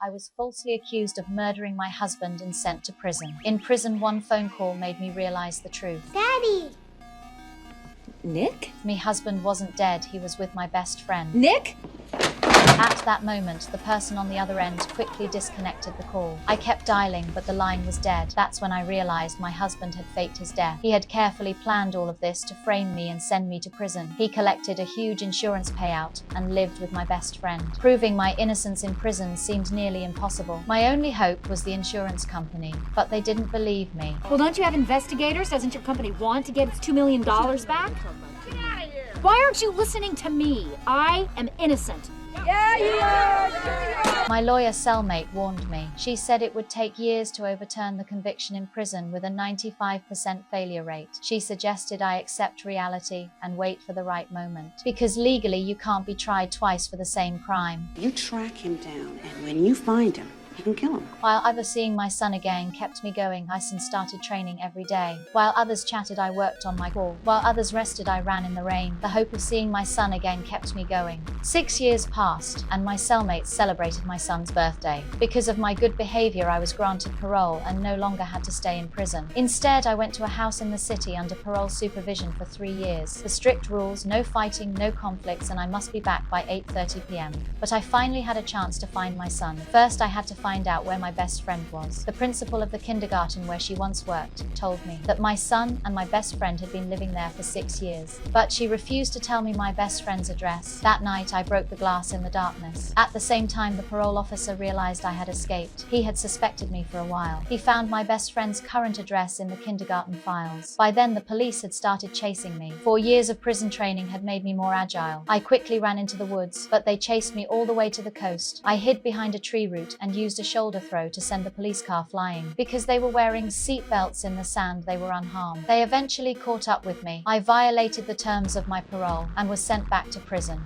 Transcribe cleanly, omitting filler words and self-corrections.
I was falsely accused of murdering my husband and sent to prison. In prison, one phone call made me realize the truth. Daddy! Nick? My husband wasn't dead, he was with my best friend. Nick? At that moment, the person on the other end quickly disconnected the call. I kept dialing, but the line was dead. That's when I realized my husband had faked his death. He had carefully planned all of this to frame me and send me to prison. He collected a huge insurance payout and lived with my best friend. Proving my innocence in prison seemed nearly impossible. My only hope was the insurance company, but they didn't believe me. Well, don't you have investigators? Doesn't your company want to get its $2 million back? Why aren't you listening to me? I am innocent. My lawyer cellmate warned me. She said it would take years to overturn the conviction in prison with a 95% failure rate. She suggested I accept reality and wait for the right moment. Because legally you can't be tried twice for the same crime. You track him down, and when you find him, you can kill him. While either seeing my son again kept me going, I soon started training every day. While others chatted, I worked on my call. While others rested, I ran in the rain. The hope of seeing my son again kept me going. 6 years passed, and my cellmates celebrated my son's birthday. Because of my good behavior, I was granted parole and no longer had to stay in prison. Instead, I went to a house in the city under parole supervision for 3 years. The strict rules, no fighting, no conflicts, and I must be back by 8:30 p.m. But I finally had a chance to find my son. First, I had to find out where my best friend was. The principal of the kindergarten where she once worked told me that my son and my best friend had been living there for 6 years. But she refused to tell me my best friend's address. That night, I broke the glass in the darkness. At the same time, the parole officer realized I had escaped. He had suspected me for a while. He found my best friend's current address in the kindergarten files. By then, the police had started chasing me. 4 years of prison training had made me more agile. I quickly ran into the woods, but they chased me all the way to the coast. I hid behind a tree root and used a shoulder throw to send the police car flying. Because they were wearing seat belts in the sand, they were unharmed. They eventually caught up with me. I violated the terms of my parole and was sent back to prison.